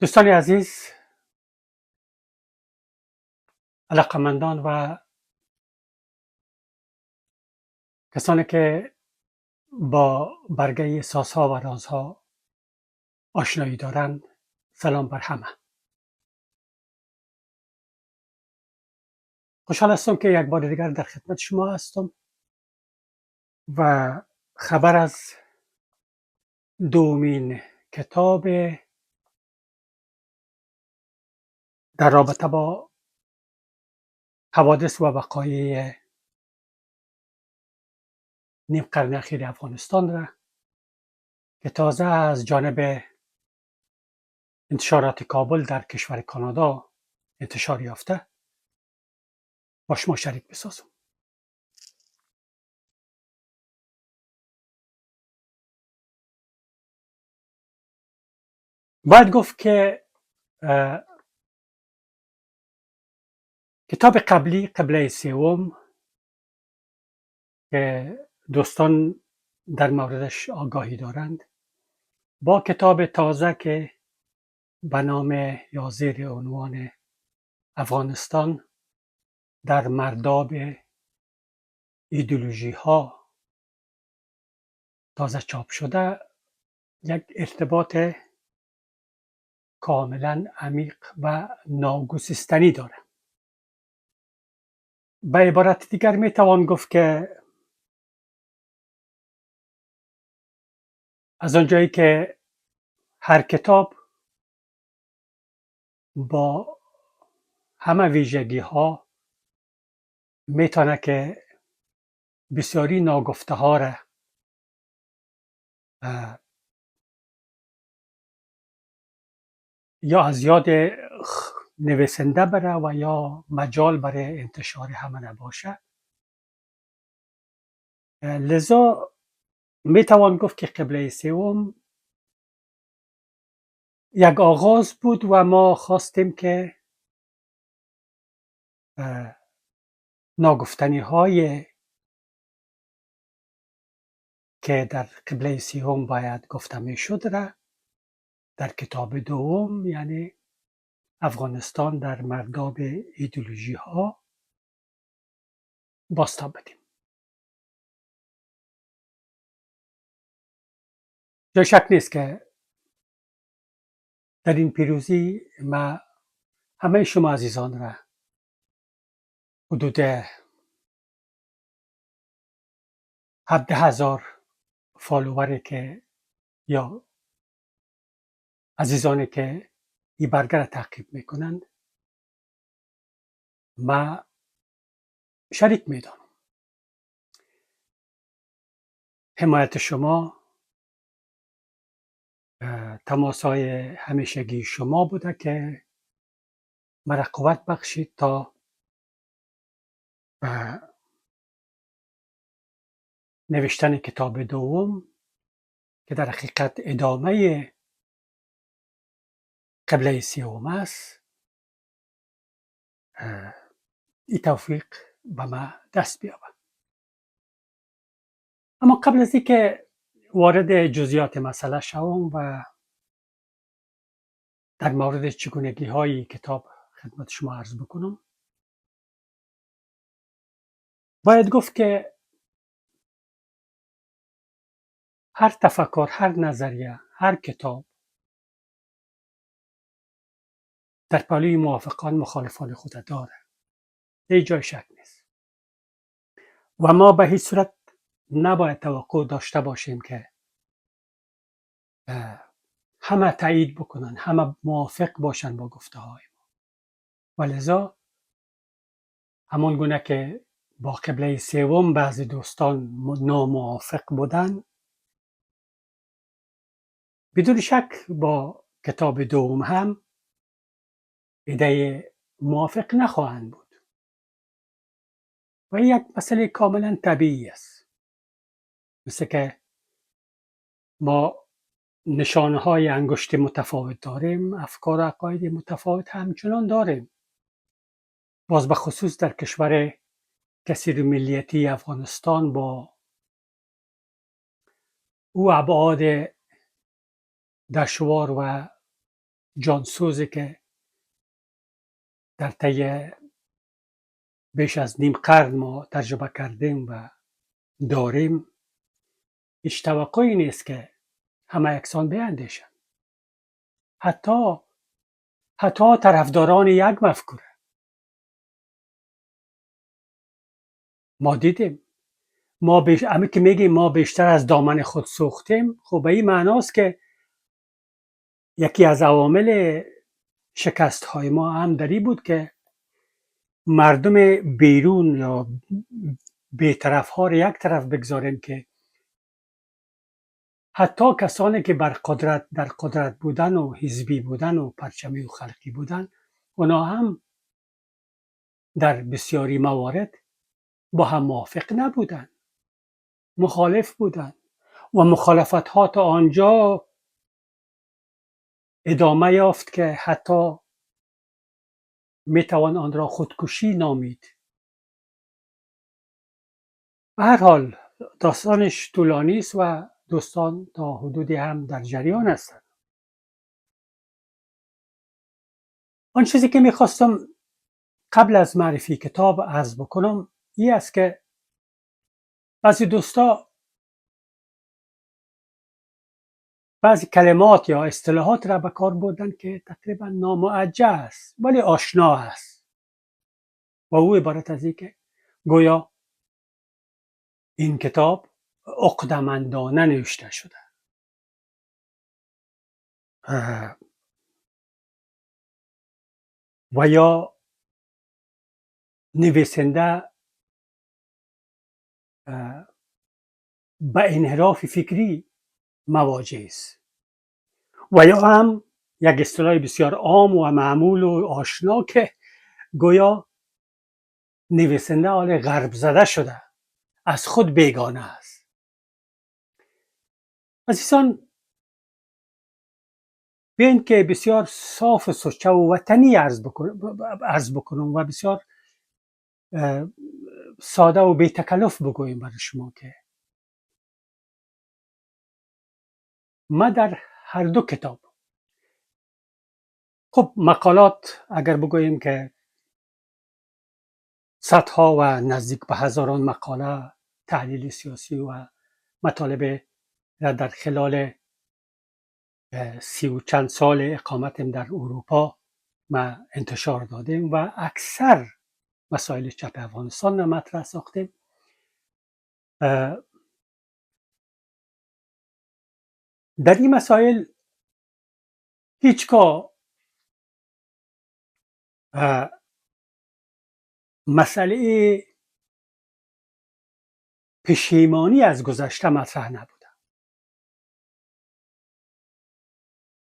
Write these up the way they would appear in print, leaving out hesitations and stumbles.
دوستان عزیز، علاقمندان و کسانی که با برگه سازها و رازها آشنایی دارند، سلام بر همه. خوشحال هستم که یک بار دیگر در خدمت شما هستم و خبر از دومین کتاب در رابطه با حوادث و وقایع نیم قرن اخیر افغانستان را که تازه از جانب انتشارات کابل در کشور کانادا انتشار یافته با شما شریک بسازم. باید گفت که کتاب قبله سوم که دوستان در موردش آگاهی دارند با کتاب تازه که به نام یا زیر عنوان افغانستان در مرداب ایدئولوژی ها تازه چاپ شده، یک ارتباط کاملا عمیق و ناگسستنی داره. به عبارت دیگر می توان گفت که از آنجایی که هر کتاب با همه ویژگی ها میتونه که بسیاری ناگفته ها را یا از یاد نویسنده بره و یا مجال برای انتشار همه نباشه، لذا میتوان گفت که قبله سوم یک آغاز بود و ما خواستیم که ناگفتنی های که در قبله سوم باید گفته میشد را در کتاب دوم، یعنی افغانستان در مرداب ایدئولوژی ها، بازتاب بدیم. جای شک نیست که در این پیروزی ما همه شما عزیزان را، حدود 17,000 فالووری که یا عزیزانی که این برگه را تعقیب میکنند، ما شریک میدانم. حمایت شما، تماسهای همیشگی شما بوده که مرا قوت بخشید تا نوشتن کتاب دوم که در حقیقت ادامه قبله سوم است، این توفیق به ما دست بیابد. اما قبل از اینکه وارد جزئیات مسئله شوم و در مورد چگونگی های کتاب خدمت شما عرض بکنم، باید گفت که هر تفکر، هر نظریه، هر کتاب در پالوی موافقان مخالفان خود داره. هیچ جای شک نیست و ما به هیچ صورت نباید توقع داشته باشیم که همه تایید بکنن، همه موافق باشن با گفته های ما. ولذا همان گونه که با قبله سوم بعضی دوستان ناموافق بودن، بدون شک با کتاب دوم هم ایده موافق نخواهند بود و یک مسئله کاملا طبیعی است. مثل که ما نشانه های انگشت متفاوت داریم، افکار و عقاید متفاوت همچنان داریم. باز به خصوص در کشور کثیر ملیتی افغانستان با او ابعاد دشوار و جانسوزی که در طی بیش از نیم قرن ما تجربه کردیم و داریم، هیچ توقعی نیست که همه یکسان بیندیشند. حتی طرفداران یک مفکوره. ما دیدیم، همه که میگیم ما بیشتر از دامن خود سوختیم، خب به این معناست که یکی از عوامل شکست های ما هم دری بود که مردم بیرون یا بیطرف ها رو یک طرف بگذاریم که حتی کسانی که در قدرت بودن و حزبی بودن و پرچمی و خلقی بودن، اونا هم در بسیاری موارد با هم موافق نبودن، مخالف بودن و مخالفت ها تا آنجا ادامه یافت که حتی میتوان آن را خودکشی نامید. به هر حال داستانش طولانی است و دوستان تا حدودی هم در جریان هستند. آن چیزی که میخواستم قبل از معرفی کتاب عرض بکنم این است که بعضی دوستا بعضی کلمات یا اصطلاحات را به کار بردن که تقریبا نامعجز است ولی آشنا است و او عبارت از این که گویا این کتاب عقده‌مندانه نوشته شده و یا نویسنده به انحراف فکری مواجه است و یا هم یک اصطلاح بسیار عام و معمول و آشنا که گویا نویسنده حال غرب زده شده، از خود بیگانه است. عزیزان، بیاین که بسیار صاف و سچه و وطنی عرض بکنم و بسیار ساده و بی تکلف بگویم برای شما که ما در هر دو کتاب، خب مقالات اگر بگوییم که صدها و نزدیک به هزاران مقاله تحلیل سیاسی و مطالب را در خلال 30 و چند سال اقامتم در اروپا ما انتشار دادیم و اکثر مسائل چپ افغانستان را مطرح ساختیم. در این مسائل هیچگاه مسئله پشیمانی از گذشته مطرح نبود.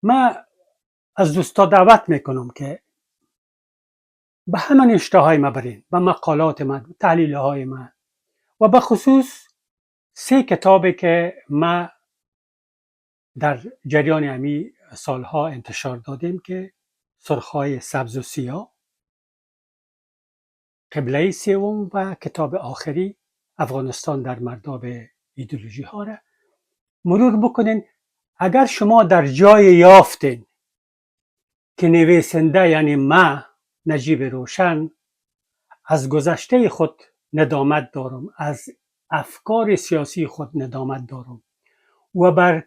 من از دوستا دعوت میکنم که به همین اشتهای ما برین، به مقالات من، تحلیل های من و به خصوص 3 کتابی که ما در جریان همی سالها انتشار دادیم که سرخهای سبز و سیاه، قبله سوم و کتاب آخری افغانستان در مرداب ایدئولوژی ها را مرور بکنین. اگر شما در جای یافتین که نویسنده یعنی ما نجیب روشن از گذشته خود ندامت دارم، از افکار سیاسی خود ندامت دارم و بر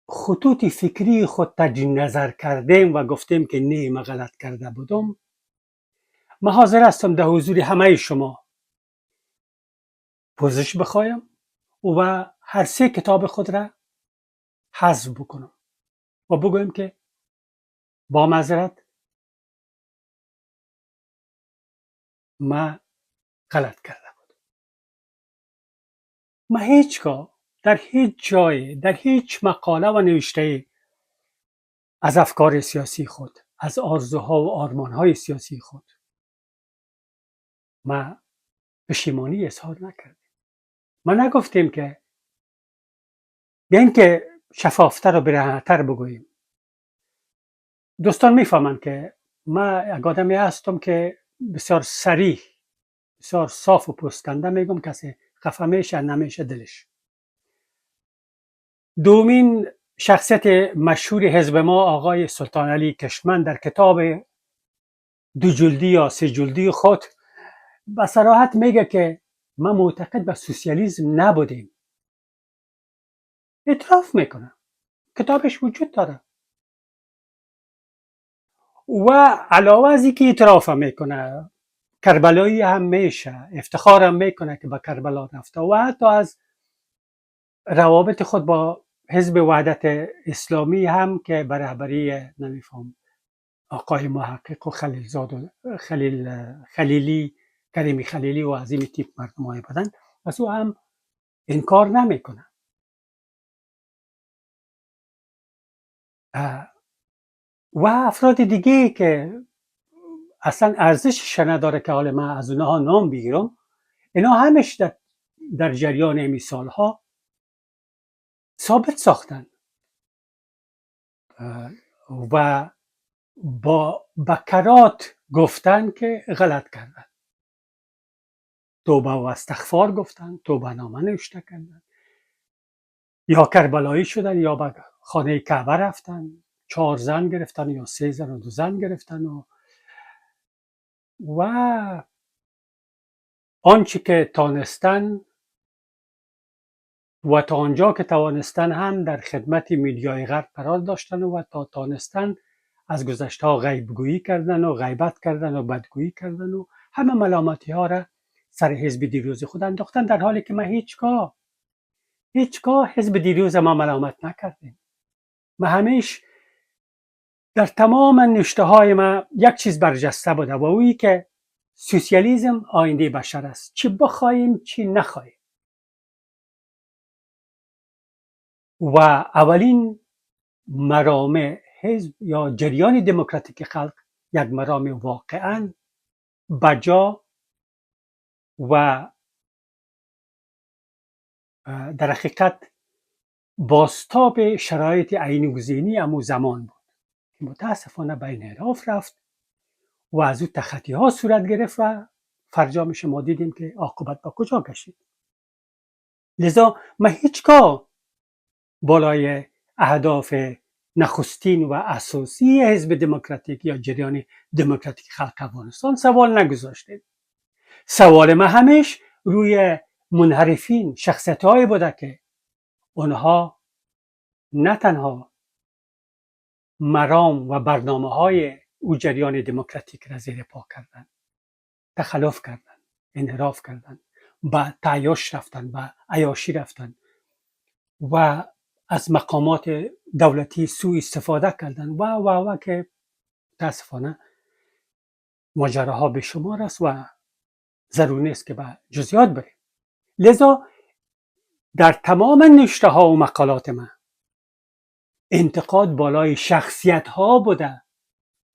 خطوط فکری خود تجدید نظر کردیم و گفتیم که نه من غلط کرده بودم، من حاضر هستم در حضور همه شما پوزش بخوایم و هر 3 کتاب خود را حذف بکنم و بگویم که با معذرت من غلط کرده بودم. من هیچگاه در هیچ جای، در هیچ مقاله و نوشته از افکار سیاسی خود، از آرزوها و آرمانهای سیاسی خود ما پشیمانی اظهار نکردیم. ما نگفتیم که بیاین که شفافتر و برهنه‌تر بگوییم. دوستان میفهمن که من یک آدمی هستم که بسیار صریح، بسیار صاف و پرسکنده میگم، کسی خفه میشه نمیشه دلش. دومین شخصیت مشهور حزب ما آقای سلطان علی کشمن در کتاب 2 جلدی یا 3 جلدی خود به صراحت میگه که ما معتقد به سوسیالیسم نبودیم. اعتراف میکنه، کتابش وجود داره. و علاوه از اینکه اعتراف میکنه، کربلایی هم میشه، افتخار هم میکنه که به کربلا رفته و حتی از روابط خود با حزب وحدت اسلامی هم که به رهبری نمیفهم آقای محقق و خلیلزاد و خلیلی کریمی خلیلی و از این تیپ مردم های بدن، از او هم انکار نمیکنه. و افراد دیگه که اصلا ارزشش نداره که حال من از اونها نام بگیرم، اینا همش در جریان این سالها ثابت ساختن و با بکرات گفتن که غلط کردن، توبه و استغفار گفتن، توبه نامه نوشته کردن، یا کربلایی شدن یا به خانه کعبه رفتن، 4 زن گرفتن یا 3 زن و 2 زن گرفتن و آنچه که تانستن و تا آنجا که توانستن هم در خدمت میدیای غرب قرار داشتن و تا تانستن از گذشته ها غیبگویی کردن و غیبت کردن و بدگویی کردن و همه ملامتی ها را سر حزب دیروز خود انداختن، در حالی که ما هیچگاه حزب دیروز ما ملامت نکردیم. ما همیش در تمام نوشته های ما یک چیز برجسته بوده و اویی که سوسیالیسم آینده بشر است، چی بخوایم چی نخواهیم. و اولین مرام حزب یا جریان دموکراتیک خلق یک مرام واقعا بجا و در حقیقت بازتاب شرایط عین‌گزینی امو زمان بود که متاسفانه به انحراف رفت و از او تخطی ها صورت گرفت و فرجامش ما دیدیم که عاقبت با کجا کشید. لذا ما هیچگاه بالای اهداف نخستین و اساسی حزب دموکراتیک یا جریان دموکراتیک خلق افغانستان سوال نگذاشتیم. سوال ما همیش روی منحرفین، شخصیت هایی بوده که اونها نه تنها مرام و برنامه های او جریان دموکراتیک را زیر پا کردن، تخلف کردن، انحراف کردن، به تعیاش رفتن، به عیاشی رفتن و از مقامات دولتی سوء استفاده کردن و که متاسفانه ماجراها به شمار است و ضرور نیست که به جزئیات بریم. لذا در تمام نوشته ها و مقالات من انتقاد بالای شخصیت ها بوده،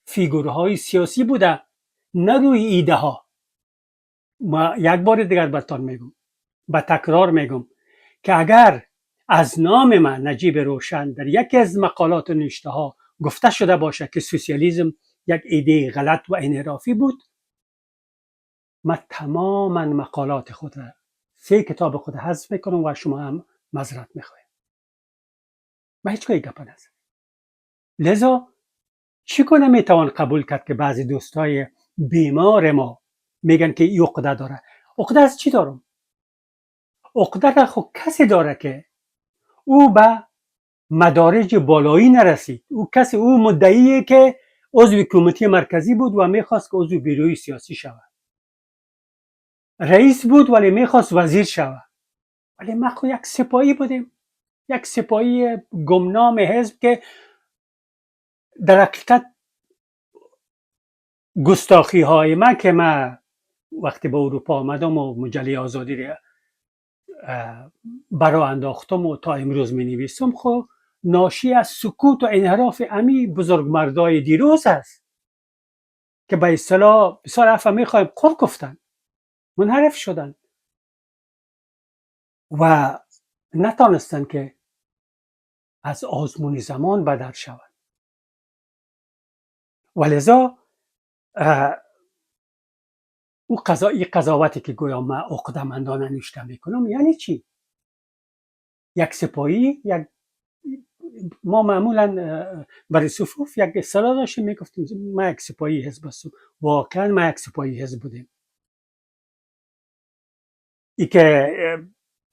فیگورهای سیاسی بوده، نه روی ایده ها. ما یک بار دیگر براتون میگم، با تکرار میگم که اگر از نام من نجیب روشن در یکی از مقالات و نوشته ها گفته شده باشه که سوسیالیسم یک ایده غلط و انحرافی بود، من تماما مقالات خود را 3 کتاب خود حذف میکنم و شما هم معذرت میخوایم. من هیچ گاهی گپ نزدم. لذا چگونه میتوان قبول کرد که بعضی دوستای بیمار ما میگن که این عقده داره؟ عقده از چی دارم؟ عقده را خب کسی داره که او به مدارج بالایی نرسید. او مدعیه که عضو کمیته مرکزی بود و میخواست که عضو بیروی سیاسی شود، رئیس بود ولی میخواست وزیر شود. ولی ما خود یک سپاهی بودیم، یک سپاهی گمنام حزب که در حقیقت گستاخی های من که من وقتی به اروپا آمدم و مجله آزادی را برا انداختم و تا امروز می نویسم، خب ناشی از سکوت و انحراف امی بزرگمردای دیروز است که به اصطلاح بسیار عفو میخوایم قول گفتن، منحرف شدن و نتانستن که از آزمون زمان بدر شوند. ولذا او قضاوتی که گویا من عقده‌مندانه نوشته میکنم یعنی چی؟ یک سپاهی، یک ما معمولا برای صفوف یک اصطلاح داشتیم میگفتیم ما یک سپاهی حزب هستیم. واقعا ما یک سپاهی حزب بودیم. ای که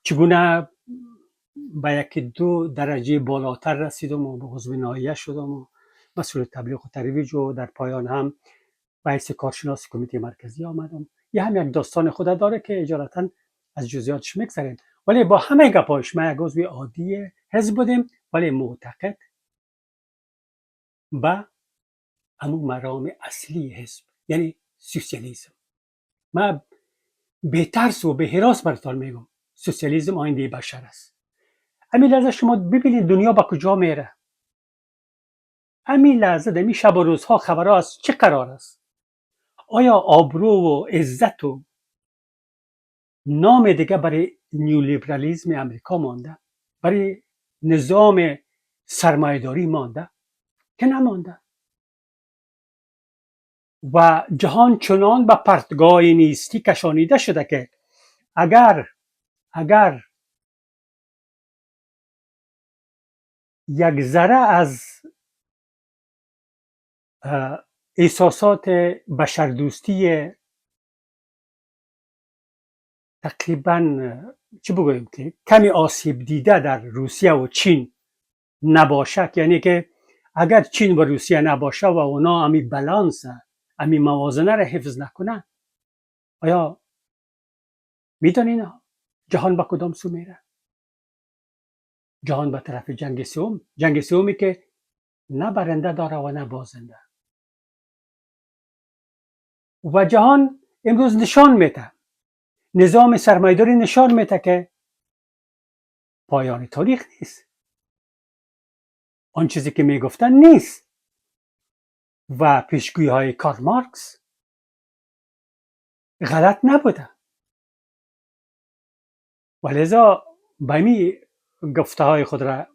چگونه به یکی دو درجه بالاتر رسیدم و به عضو نهایه شدم و مسئول تبلیغ و ترویج و در پایان هم به حیث کارشناس کمیته مرکزی آمدم. یه هم یک داستان خود داره که اجالتا از جزئیاتش میگذریم، ولی با همه گپاش ما یک عضو عادی حزب بودیم ولی معتقد به همون مرام اصلی حزب، یعنی سوسیالیسم. من به ترس و به هراس براتون میگم سوسیالیسم آینده بشر است. همین لحظه شما ببینید دنیا با کجا میره. همین لحظه در شب و روزها خبرها از چه قرار است؟ آیا آبرو و عزت و نام دیگه برای نیولیبرالیسم امریکا مانده؟ برای نظام سرمایه‌داری مانده؟ که نمانده. و جهان چنان به پرتگاه نیستی کشانیده شده که اگر یک ذره از احساسات بشردوستی تقریبا چی بگویم که کمی آسیب دیده در روسیه و چین نباشه، یعنی که اگر چین و روسیه نباشه و اونا همی بالانس همی موازنه را حفظ نکنه، آیا میدونین جهان با کدام سو میره؟ جهان به طرف جنگ سومی که نه برنده داره و نه بازنده. و جهان امروز نشان میده، نظام سرمایه‌داری نشان میده که پایان تاریخ نیست. آن چیزی که میگفتن نیست. و پیشگویی های کارل مارکس غلط نبوده. ولذا به می گفته های خود را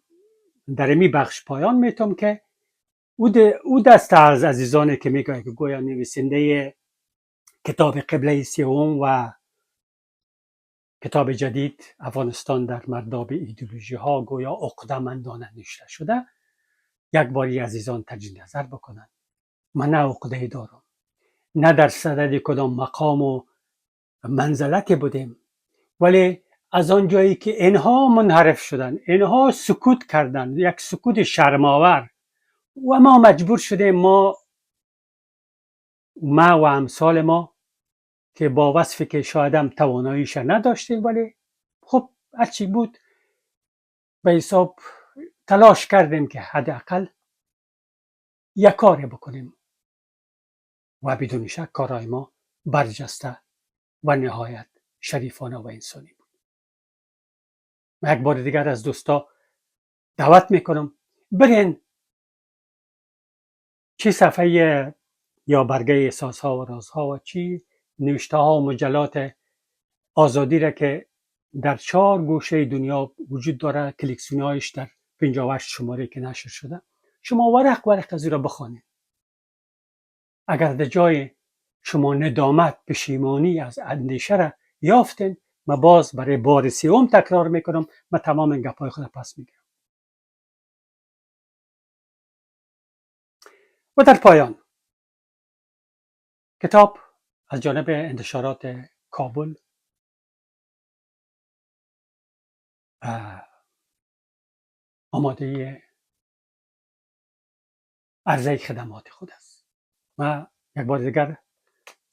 در می بخش پایان میتم که او دسته از عزیزانی که میگه که گویا نویسنده کتاب قبله سیوم و کتاب جدید افغانستان در مرداب ایدئولوژی ها گویا عقده‌مندانه نوشته شده، یک باری عزیزان تجدید نظر بکنن. من نه عقده‌ای دارم، نه در صدد کدام مقام و منزلتی بودیم، ولی از آن جایی که اینها منحرف شدن، اینها سکوت کردن، یک سکوت شرم‌آور، و ما مجبور شدیم، ما و امثال ما که با وصفی که شاید هم تواناییش نداشتیم، ولی خب هرچی بود به حساب تلاش کردیم که حداقل یک کاری بکنیم و بدون شک کارهای ما برجسته و نهایت شریفانه و انسانی بود. من یک بار دیگر از دوستا دعوت میکنم برین چی صفحه یا برگه احساسها و رازها و چی نوشته ها و مجلات آزادی را که در 4 گوشه دنیا وجود داره، کلکسیون هایش در 58 شماره که نشر شده، شما ورق از او را بخوانید. اگر در جای شما ندامت، پشیمانی از اندیشه را یافتین، من باز برای بار سوم تکرار میکنم، من تمام این گپای خود پس میگیرم. و در پایان کتاب از جانب انتشارات کابل آماده عرضه خدمات خود است. و یک بار دیگر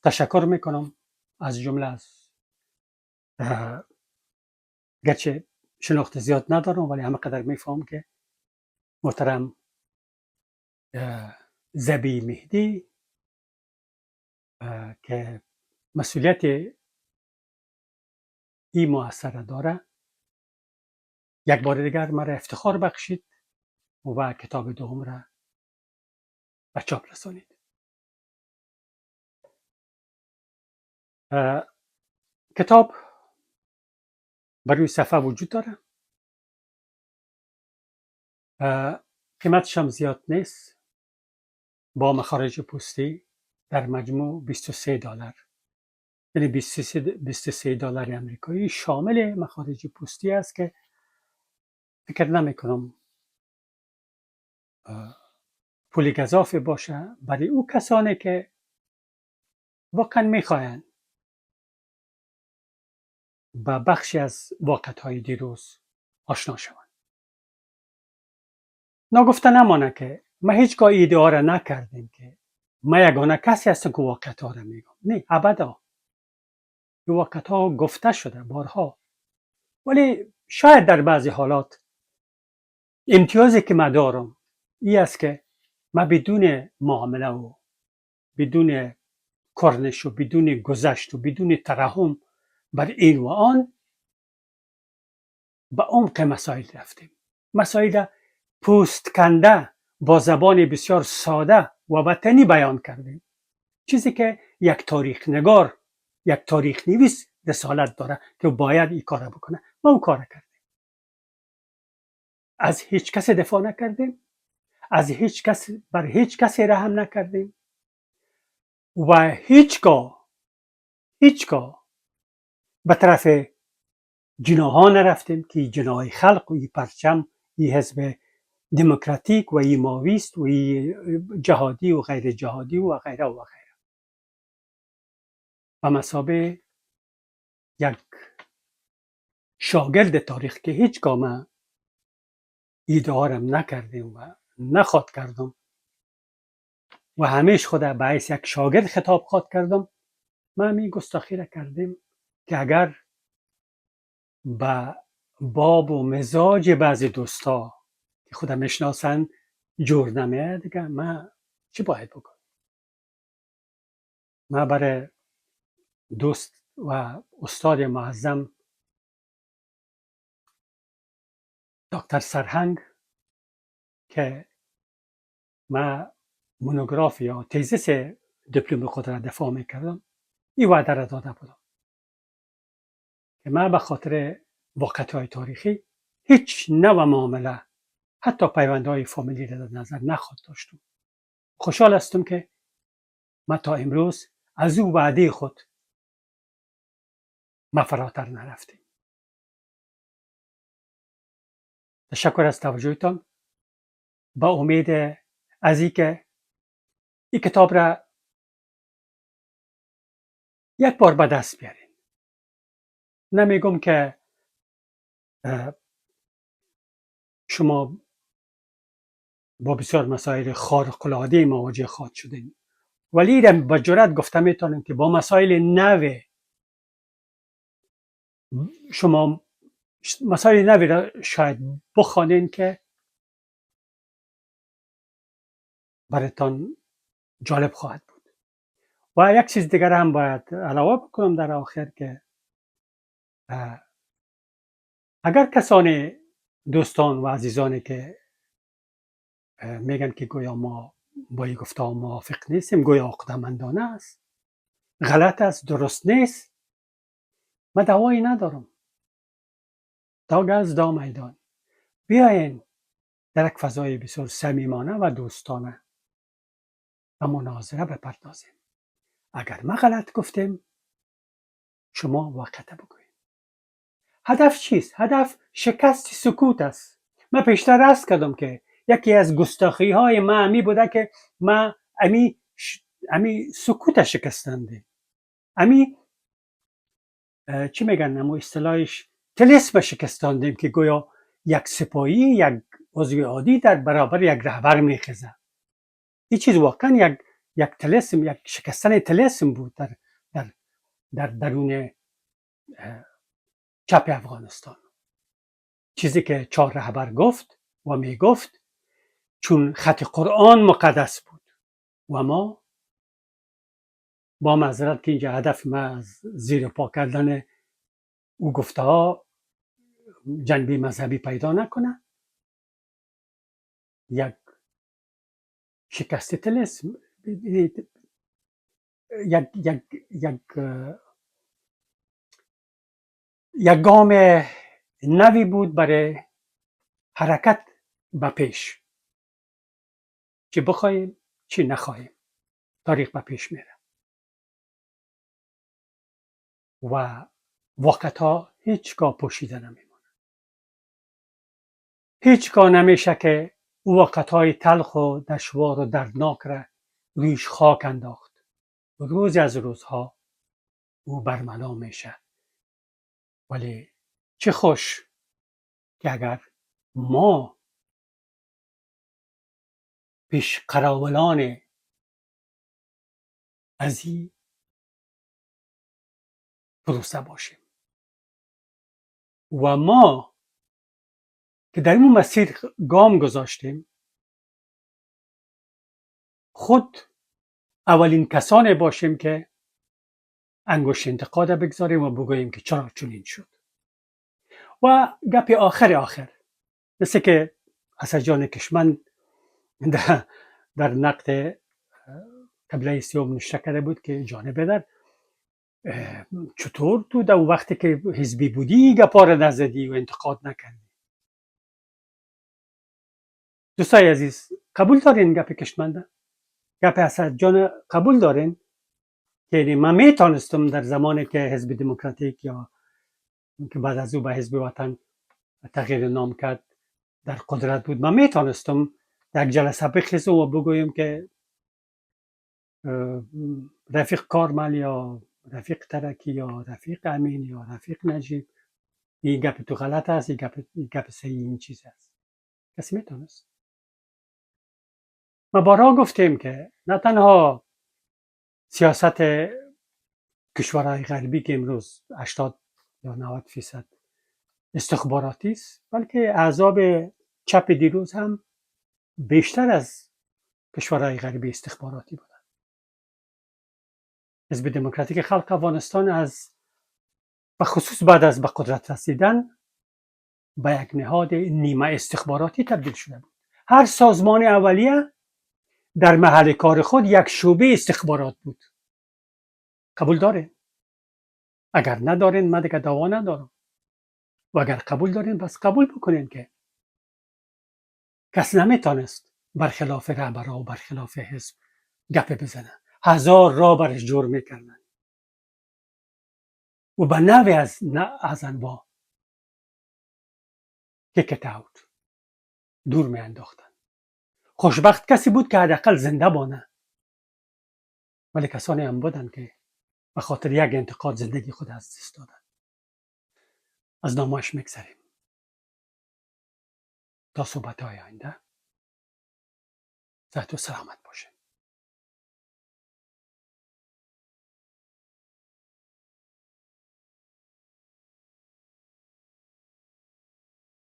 تشکر میکنم از جمله از گرچه شناخت زیاد ندارم ولی همه قدر میفهم که محترم زبی مهدی که مسئولیت این مؤسسه داره، یک بار دیگر مرا افتخار بخشید و کتاب دوم را به چاپ رسانید. کتاب بر روی صفحه وجود داره، قیمتش هم زیاد نیست، با مخارج پستی در مجموع $23، یعنی $23 امریکایی، شامل مخارج پستی است که فکر نمی کنم پول گزافی باشه برای او کسانی که واقعا میخواین با بخشی از واقعیت‌های دیروز آشنا شوند. ناگفته نمانه که ما هیچگاه ادعا را نکردیم که ما یگانه کسی هستم که واقعیت‌ها را میگم. نه، ابدا. این واقعیت‌ها گفته شده بارها، ولی شاید در بعضی حالات امتیازی که من دارم این است که ما بدون معامله و بدون کرنش و بدون گذشت و بدون ترحم بر این و آن به عمق مسائل رفتیم. مسائل پوست کنده با زبان بسیار ساده و وطنی بیان کردیم، چیزی که یک تاریخ نگار، یک تاریخ نویس رسالت داره که باید این کار بکنه. ما اون کار کردیم. از هیچ کس دفاع نکردیم، از هیچ کس بر هیچ کسی رحم نکردیم و هیچگاه به طرف جناها نرفتیم که جناهای خلق و این پرچم، این حزب دموکراتیک و این ماویست و این جهادی و غیر جهادی و غیره و غیره. و مثابه یک شاگرد تاریخ که هیچگاه من ایدهارم نکردیم و نخواد کردم و همیش خود به حیث یک شاگرد خطاب خواد کردم، من می گستاخی را کردیم که اگر به باب و مزاج بعضی دوستا که خودم میشناسن جور نمیاد دیگه، من چی باید بکنم؟ من برای دوست و استاد معظم دکتر سرهنگ که من مونوگراف یا تیزیس دیپلم خود را دفاع میکردم این وعده را داده بودم که من به خاطر واقعیت‌های تاریخی هیچ نوع معامله، حتی پیوندهای فامیلی را در نظر نخواهد داشتم. خوشحال هستم که ما تا امروز از او وعده خود ما فراتر نرفتیم. تشکر از توجهتان. با امید از اینکه این کتاب را یک بار به دست بیارین. نمیگم که شما با بسیار مسائل خارق‌العاده مواجه خواهد شدین، ولی را با جرات گفته میتونم که با مسائل نو شما مسائل نوی را شاید بخوانین که براتان جالب خواهد بود. و یک چیز دیگر هم باید علاوه بکنم در آخر که اگر کسانی دوستان و عزیزانی که میگن که گویا ما با این گفتار موافق نیستیم، گویا عقده‌مندانه است، غلط است، درست نیست، من دوایی ندارم. دا گز دا میدان. بیاین در یک فضای بسیار صمیمانه و دوستانه و مناظره بپردازیم. اگر ما غلط گفتیم شما واقعیت بگویید. هدف چیست؟ هدف شکست سکوت است. من پیشتر عرض کردم که یکی از گستاخی های ما امی بوده که ما امی سکوت شکستنده، امی چی میگن، اما اصطلاحش طلسم شکستاندیم که گویا یک سپاهی، یک عضو عادی در برابر یک رهبر میخزه. این چیز واقعا یک طلسم، یک شکستن طلسم بود در درون چپ افغانستان. چیزی که 4 رهبر گفت و میگفت چون خط قرآن مقدس بود و ما با معذرت که اینجا هدف ما از زیر پا کردن او گفته ها جنبه مذهبی پیدا نکنه، یک شکست طلسم، یک گام نوی بود برای حرکت به پیش، چه بخوایم چه نخواهیم تاریخ به پیش میره و واقعیت‌ها هیچگاه پوشیده نمیمونه. هیچگاه نمیشه که او وقتهای تلخ و دشوار و دردناک را رویش خاک انداخت. روزی از روزها او برملا میشه. ولی چه خوش که اگر ما پیش قراولان از این پروسه باشیم و ما که در این مسیر گام گذاشتیم خود اولین کسانی باشیم که انگشت انتقاد بگذاریم و بگوییم که چرا چنین شد. و گپ آخر مثل که حسن جان کشمن در نقد قبله سیوم نشته کرده بود که جانب بدر چطور تو در وقتی که حزبی بودی گپا را نزدی و انتقاد نکردی؟ دوستای عزیز قبول دارین گپ کشمنده؟ گپ حسن جان قبول دارین؟ که من میتونستم در زمانی که حزب دموکراتیک یا که بعد از او به حزب وطن تغییر نام کرد در قدرت بود، من میتونستم یک جلسه بخیزم و بگویم که رفیق کارمل یا رفیق ترکی یا رفیق امین یا رفیق نجیب این گپ تو غلط است، این گپ صحیح این چیز است. کسی میتونست؟ ما بارها گفتیم که نه تنها سیاست کشورهای غربی که امروز 80 یا 90% استخباراتی است، بلکه احزاب چپ دیروز هم بیشتر از کشورهای غربی استخباراتی بودند. حزب دموکراتیک خلق افغانستان از و خصوص بعد از به قدرت رسیدن به یک نهاد نیمه استخباراتی تبدیل شده بود. هر سازمان اولیه در محل کار خود یک شعبه استخبارات بود. قبول دارین؟ اگر ندارین من دیگه دعوا ندارم. و اگر قبول دارین پس قبول بکنین که کس نمیتونست برخلاف رهبرها و برخلاف حزب گپ بزنه. هزار راه برش جور میکردن و به نوی از انواع کیکت اوت دور می انداختن. خوشبخت کسی بود که حداقل زنده بانه، ولی کسانی هم بودن که به خاطر یک انتقاد زندگی خود از دست دادن. از نامش میگذریم تا صحبت های آینده. صحت و سلامت باشه.